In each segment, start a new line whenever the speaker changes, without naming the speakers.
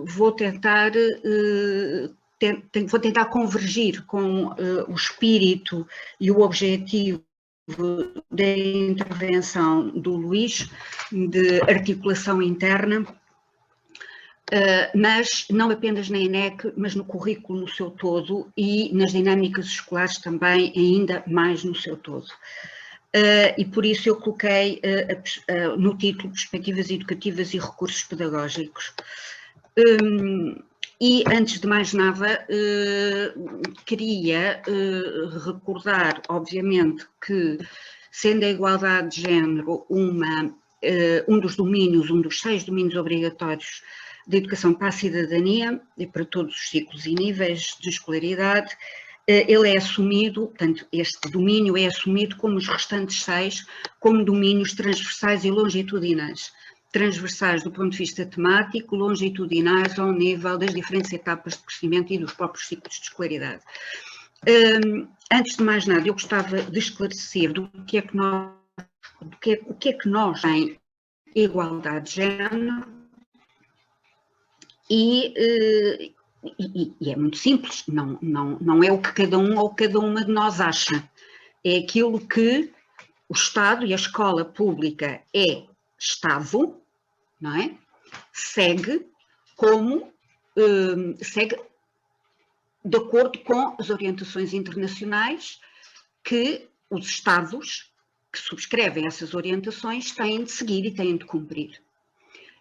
vou tentar convergir com o espírito e o objetivo da intervenção do Luís, de articulação interna, mas não apenas na ENEC, mas no currículo no seu todo e nas dinâmicas escolares também, ainda mais no seu todo. E por isso eu coloquei no título Perspectivas Educativas e Recursos Pedagógicos. E antes de mais nada, queria recordar, obviamente, que sendo a igualdade de género um dos 6 domínios obrigatórios da educação para a cidadania e para todos os ciclos e níveis de escolaridade, ele é assumido, portanto, este domínio é assumido como os restantes 6, como domínios transversais e longitudinais. Transversais do ponto de vista temático, longitudinais ao nível das diferentes etapas de crescimento e dos próprios ciclos de escolaridade. Antes de mais nada, eu gostava de esclarecer o que é que nós em igualdade de género e é muito simples, não é o que cada um ou cada uma de nós acha, é aquilo que o Estado e a escola pública é Estado, não é? Segue de acordo com as orientações internacionais que os Estados que subscrevem essas orientações têm de seguir e têm de cumprir.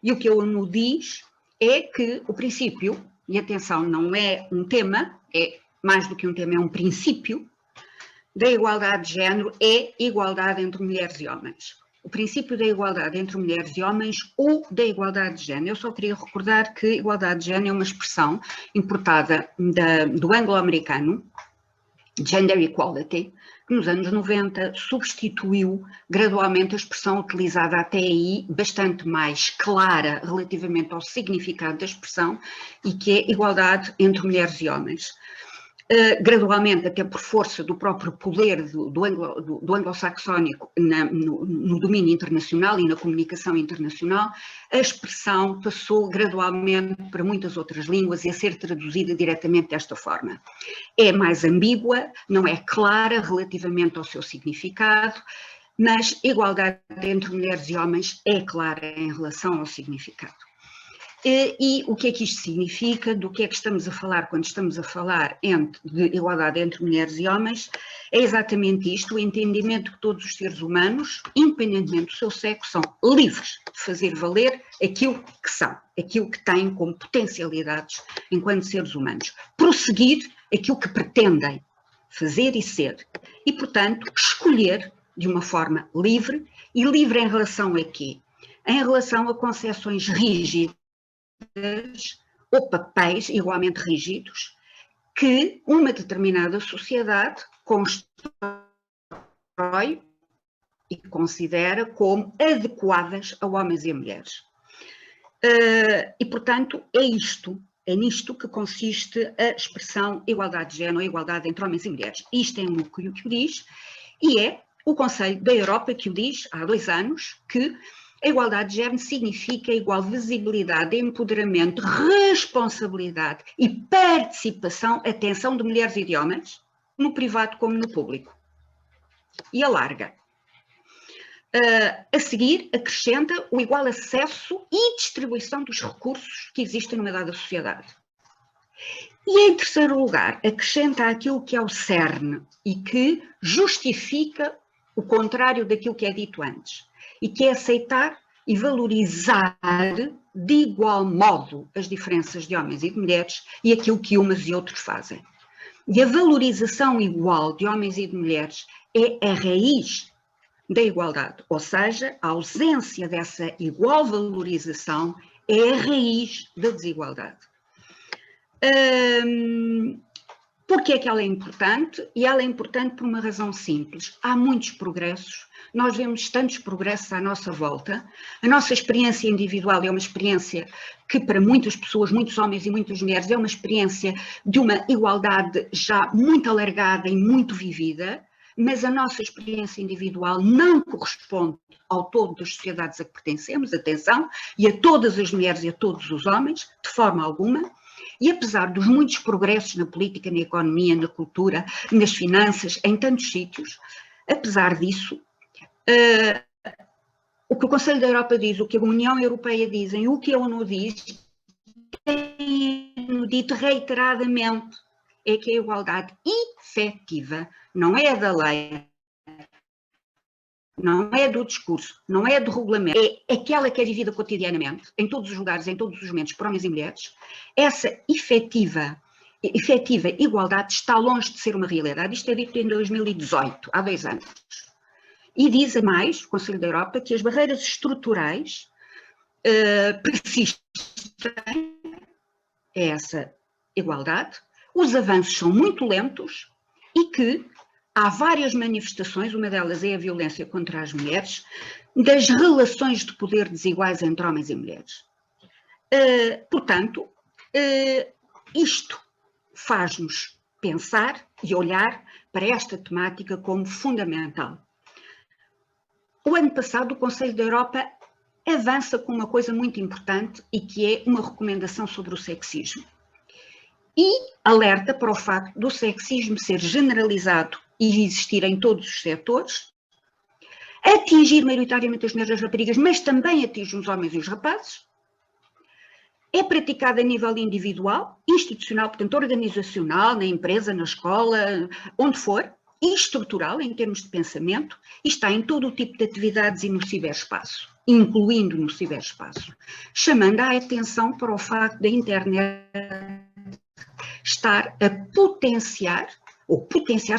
E o que a ONU diz é que o princípio, e atenção, não é um tema, é mais do que um tema, é um princípio, da igualdade de género é igualdade entre mulheres e homens. O princípio da igualdade entre mulheres e homens ou da igualdade de género. Eu só queria recordar que igualdade de género é uma expressão importada do anglo-americano, gender equality, que nos anos 90 substituiu gradualmente a expressão utilizada até aí, bastante mais clara relativamente ao significado da expressão, e que é igualdade entre mulheres e homens. Gradualmente, até por força do próprio poder do anglo-saxónico no domínio internacional e na comunicação internacional, a expressão passou gradualmente para muitas outras línguas e a ser traduzida diretamente desta forma. É mais ambígua, não é clara relativamente ao seu significado, mas igualdade entre mulheres e homens é clara em relação ao significado. E o que é que isto significa? Do que é que estamos a falar quando estamos a falar de igualdade entre mulheres e homens? É exatamente isto, o entendimento que todos os seres humanos, independentemente do seu sexo, são livres de fazer valer aquilo que são, aquilo que têm como potencialidades enquanto seres humanos, prosseguir aquilo que pretendem fazer e ser, e, portanto, escolher de uma forma livre, e livre em relação a quê? Em relação a concepções rígidas ou papéis igualmente rígidos que uma determinada sociedade constrói e considera como adequadas a homens e a mulheres. E, portanto, é nisto que consiste a expressão igualdade de género, igualdade entre homens e mulheres. Isto é o que o diz, e é o Conselho da Europa que o diz há 2 anos, que a igualdade de género significa igual visibilidade, empoderamento, responsabilidade e participação, atenção, de mulheres e de homens, no privado como no público. E alarga. A seguir, acrescenta o igual acesso e distribuição dos recursos que existem numa dada sociedade. E, em terceiro lugar, acrescenta aquilo que é o cerne e que justifica o contrário daquilo que é dito antes, e que é aceitar e valorizar de igual modo as diferenças de homens e de mulheres e aquilo que umas e outros fazem. E a valorização igual de homens e de mulheres é a raiz da igualdade, ou seja, a ausência dessa igual valorização é a raiz da desigualdade. Porque é que ela é importante? E ela é importante por uma razão simples. Há muitos progressos, nós vemos tantos progressos à nossa volta, a nossa experiência individual é uma experiência que para muitas pessoas, muitos homens e muitas mulheres, é uma experiência de uma igualdade já muito alargada e muito vivida, mas a nossa experiência individual não corresponde ao todo das sociedades a que pertencemos, atenção, e a todas as mulheres e a todos os homens, de forma alguma. E apesar dos muitos progressos na política, na economia, na cultura, nas finanças, em tantos sítios, apesar disso, o que o Conselho da Europa diz, o que a União Europeia diz, o que a ONU diz, tem dito reiteradamente, é que a igualdade efetiva não é da lei, não é do discurso, não é do regulamento, é aquela que é vivida cotidianamente, em todos os lugares, em todos os momentos, por homens e mulheres. Essa efetiva igualdade está longe de ser uma realidade. Isto é dito em 2018, há 2 anos. E diz mais, o Conselho da Europa, que as barreiras estruturais persistem a essa igualdade, os avanços são muito lentos e que há várias manifestações, uma delas é a violência contra as mulheres, das relações de poder desiguais entre homens e mulheres. Portanto, isto faz-nos pensar e olhar para esta temática como fundamental. O ano passado, o Conselho da Europa avança com uma coisa muito importante e que é uma recomendação sobre o sexismo. E alerta para o facto do sexismo ser generalizado e existir em todos os setores, atingir maioritariamente as mulheres e as raparigas, mas também atinge os homens e os rapazes. É praticado a nível individual, institucional, portanto organizacional, na empresa, na escola, onde for, e estrutural em termos de pensamento, e está em todo o tipo de atividades e no ciberespaço, incluindo no ciberespaço, chamando a atenção para o facto da internet estar a potenciar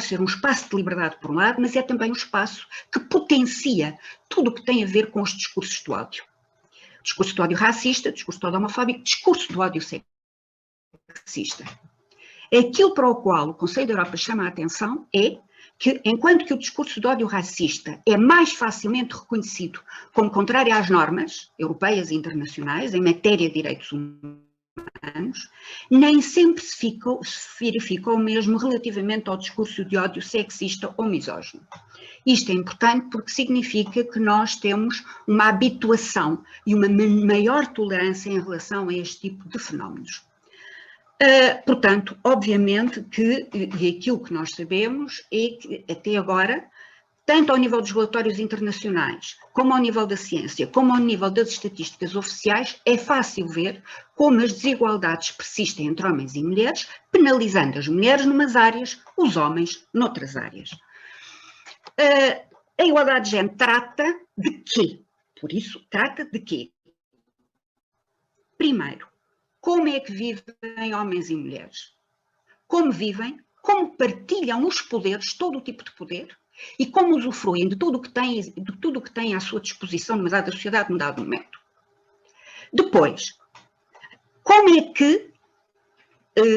ser um espaço de liberdade por um lado, mas é também um espaço que potencia tudo o que tem a ver com os discursos de ódio. Discurso de ódio racista, discurso de ódio homofóbico, discurso de ódio sexista. Aquilo para o qual o Conselho da Europa chama a atenção é que, enquanto que o discurso de ódio racista é mais facilmente reconhecido como contrário às normas europeias e internacionais em matéria de direitos humanos, nem sempre se verifica o mesmo relativamente ao discurso de ódio sexista ou misógino. Isto é importante porque significa que nós temos uma habituação e uma maior tolerância em relação a este tipo de fenómenos. Portanto, obviamente que, e aquilo que nós sabemos é que até agora, tanto ao nível dos relatórios internacionais, como ao nível da ciência, como ao nível das estatísticas oficiais, é fácil ver como as desigualdades persistem entre homens e mulheres, penalizando as mulheres numas áreas, os homens noutras áreas. A igualdade de género trata de quê? Por isso, trata de quê? Primeiro, como é que vivem homens e mulheres? Como vivem, como partilham os poderes, todo o tipo de poder, e como usufruem de tudo o que têm à sua disposição numa dada sociedade, num dado momento. Depois, como é que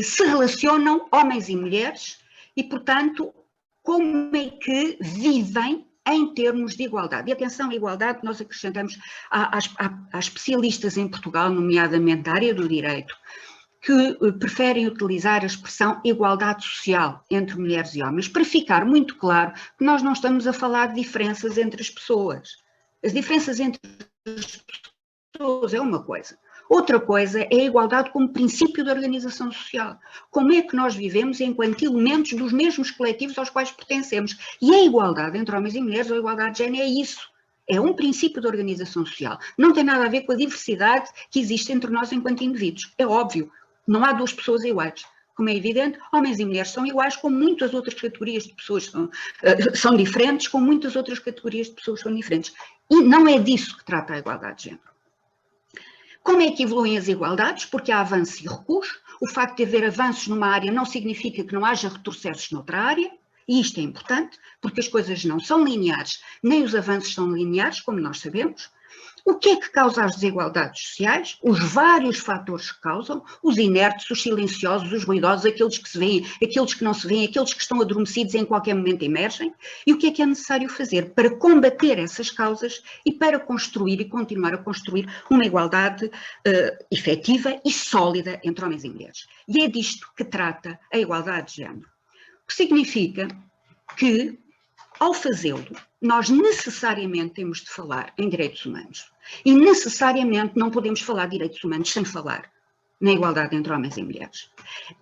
se relacionam homens e mulheres e, portanto, como é que vivem em termos de igualdade. E atenção, a igualdade nós acrescentamos há especialistas em Portugal, nomeadamente da área do direito, que preferem utilizar a expressão igualdade social entre mulheres e homens, para ficar muito claro que nós não estamos a falar de diferenças entre as pessoas. As diferenças entre as pessoas é uma coisa. Outra coisa é a igualdade como princípio da organização social. Como é que nós vivemos enquanto elementos dos mesmos coletivos aos quais pertencemos? E a igualdade entre homens e mulheres, ou a igualdade de género, é isso. É um princípio da organização social. Não tem nada a ver com a diversidade que existe entre nós enquanto indivíduos. É óbvio, não há duas pessoas iguais. Como é evidente, homens e mulheres são iguais, como muitas outras categorias de pessoas são diferentes, como muitas outras categorias de pessoas são diferentes. E não é disso que trata a igualdade de género. Como é que evoluem as igualdades? Porque há avanços e recuos. O facto de haver avanços numa área não significa que não haja retrocessos noutra área, e isto é importante, porque as coisas não são lineares, nem os avanços são lineares, como nós sabemos. O que é que causa as desigualdades sociais? Os vários fatores que causam, os inertes, os silenciosos, os ruidosos, aqueles que se veem, aqueles que não se veem, aqueles que estão adormecidos e em qualquer momento emergem. E o que é necessário fazer para combater essas causas e para construir e continuar a construir uma igualdade efetiva e sólida entre homens e mulheres? E é disto que trata a igualdade de género. O que significa que Ao fazê-lo, nós necessariamente temos de falar em direitos humanos. E necessariamente não podemos falar de direitos humanos sem falar na igualdade entre homens e mulheres.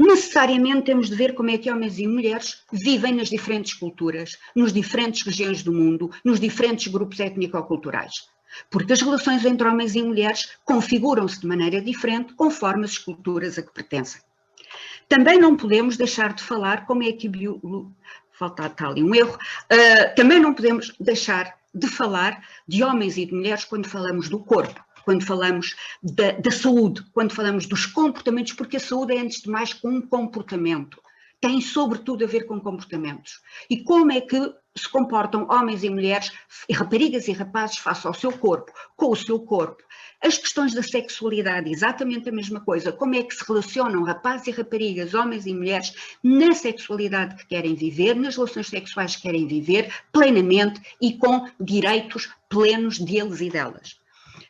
Necessariamente temos de ver como é que homens e mulheres vivem nas diferentes culturas, nas diferentes regiões do mundo, nos diferentes grupos étnico-culturais. Porque as relações entre homens e mulheres configuram-se de maneira diferente conforme as culturas a que pertencem. Também não podemos deixar de falar como é que falta ali um erro, também não podemos deixar de falar de homens e de mulheres quando falamos do corpo, quando falamos da saúde, quando falamos dos comportamentos, porque a saúde é antes de mais um comportamento, tem sobretudo a ver com comportamentos. E como é que se comportam homens e mulheres, raparigas e rapazes face ao seu corpo, com o seu corpo. As questões da sexualidade, exatamente a mesma coisa. Como é que se relacionam rapazes e raparigas, homens e mulheres, na sexualidade que querem viver, nas relações sexuais que querem viver, plenamente e com direitos plenos deles e delas.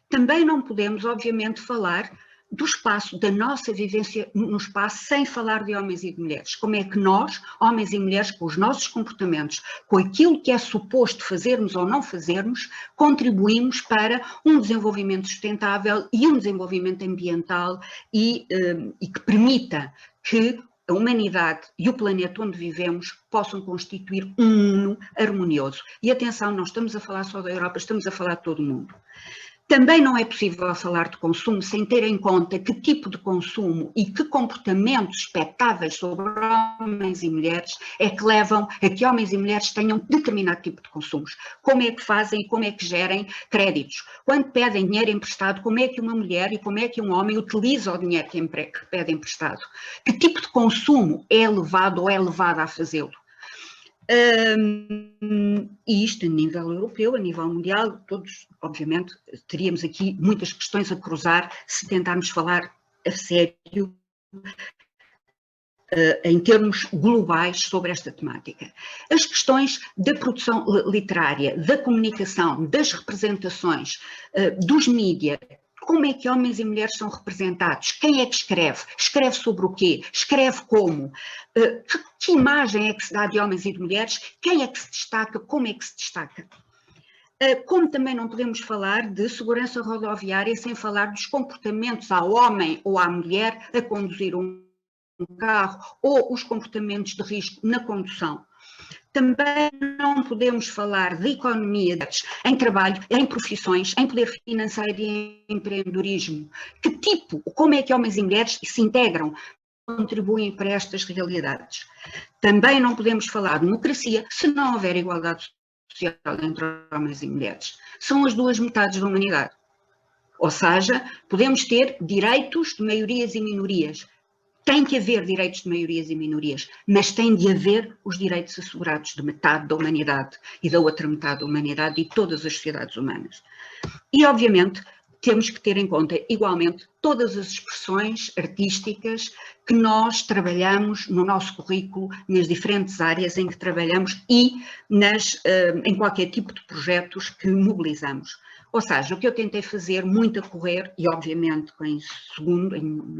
Também não podemos, obviamente, falar do espaço, da nossa vivência no espaço, sem falar de homens e de mulheres. Como é que nós, homens e mulheres, com os nossos comportamentos, com aquilo que é suposto fazermos ou não fazermos, contribuímos para um desenvolvimento sustentável e um desenvolvimento ambiental e que permita que a humanidade e o planeta onde vivemos possam constituir um mundo harmonioso. E atenção, não estamos a falar só da Europa, estamos a falar de todo o mundo. Também não é possível falar de consumo sem ter em conta que tipo de consumo e que comportamentos expectáveis sobre homens e mulheres é que levam a que homens e mulheres tenham determinado tipo de consumos. Como é que fazem e como é que gerem créditos? Quando pedem dinheiro emprestado, como é que uma mulher e como é que um homem utiliza o dinheiro que pede emprestado? Que tipo de consumo é levado ou é levada a fazê-lo? E isto a nível europeu, a nível mundial, todos, obviamente, teríamos aqui muitas questões a cruzar se tentarmos falar a sério em termos globais sobre esta temática. As questões da produção literária, da comunicação, das representações, dos mídias. Como é que homens e mulheres são representados? Quem é que escreve? Escreve sobre o quê? Escreve como? Que imagem é que se dá de homens e de mulheres? Quem é que se destaca? Como é que se destaca? Como também não podemos falar de segurança rodoviária sem falar dos comportamentos ao homem ou à mulher a conduzir um carro ou os comportamentos de risco na condução. Também não podemos falar de economia em trabalho, em profissões, em poder financeiro e em empreendedorismo. Que tipo, como é que homens e mulheres se integram, contribuem para estas realidades? Também não podemos falar de democracia se não houver igualdade social entre homens e mulheres. São as duas metades da humanidade. Ou seja, podemos ter direitos de maiorias e minorias. Tem que haver direitos de maiorias e minorias, mas tem de haver os direitos assegurados de metade da humanidade e da outra metade da humanidade e todas as sociedades humanas. E, obviamente, temos que ter em conta, igualmente, todas as expressões artísticas que nós trabalhamos no nosso currículo, nas diferentes áreas em que trabalhamos e em qualquer tipo de projetos que mobilizamos. Ou seja, o que eu tentei fazer muito a correr, e obviamente em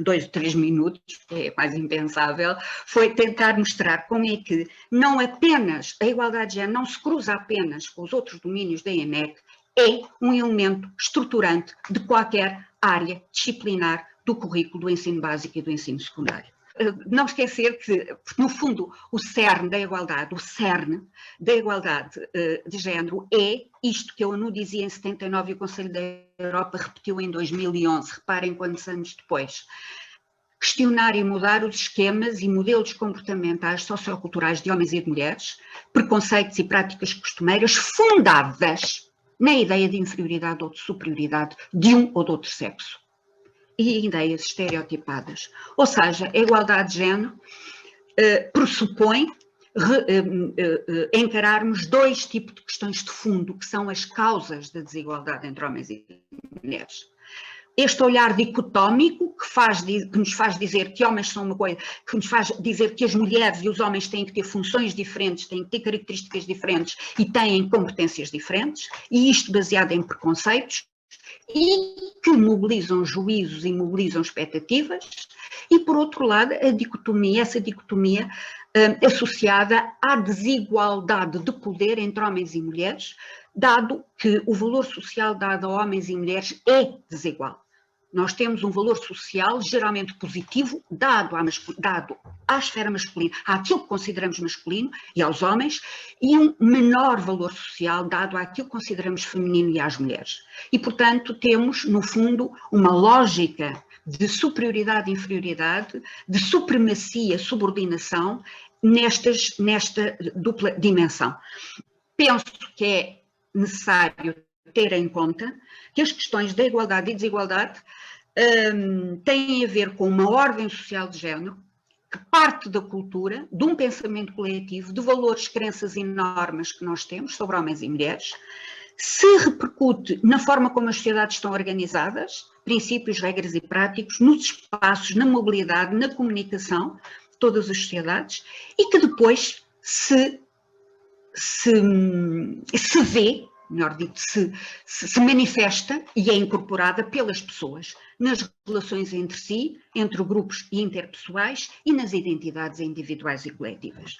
2 ou 3 minutos, que é quase impensável, foi tentar mostrar como é que não apenas a igualdade de género não se cruza apenas com os outros domínios da ENEC, é um elemento estruturante de qualquer área disciplinar do currículo do ensino básico e do ensino secundário. Não esquecer que, no fundo, o cerne da igualdade, de género é isto que a ONU dizia em 79 e o Conselho da Europa repetiu em 2011, reparem quantos anos depois. Questionar e mudar os esquemas e modelos comportamentais socioculturais de homens e de mulheres, preconceitos e práticas costumeiras fundadas na ideia de inferioridade ou de superioridade de um ou de outro sexo. E ideias estereotipadas. Ou seja, a igualdade de género pressupõe encararmos 2 tipos de questões de fundo, que são as causas da desigualdade entre homens e mulheres. Este olhar dicotómico que nos faz dizer que homens são uma coisa, que nos faz dizer que as mulheres e os homens têm que ter funções diferentes, têm que ter características diferentes e têm competências diferentes, e isto baseado em preconceitos, e que mobilizam juízos e mobilizam expectativas, e por outro lado essa dicotomia associada à desigualdade de poder entre homens e mulheres, dado que o valor social dado a homens e mulheres é desigual. Nós temos um valor social geralmente positivo dado à esfera masculina, àquilo que consideramos masculino e aos homens, e um menor valor social dado àquilo que consideramos feminino e às mulheres. E, portanto, temos, no fundo, uma lógica de superioridade e inferioridade, de supremacia, subordinação, nesta dupla dimensão. Penso que é necessário ter em conta que as questões da igualdade e desigualdade têm a ver com uma ordem social de género que parte da cultura, de um pensamento coletivo, de valores, crenças e normas que nós temos sobre homens e mulheres, se repercute na forma como as sociedades estão organizadas, princípios, regras e práticos, nos espaços, na mobilidade, na comunicação, todas as sociedades, e que depois se vê, melhor dito, se manifesta e é incorporada pelas pessoas nas relações entre si, entre grupos e interpessoais e nas identidades individuais e coletivas.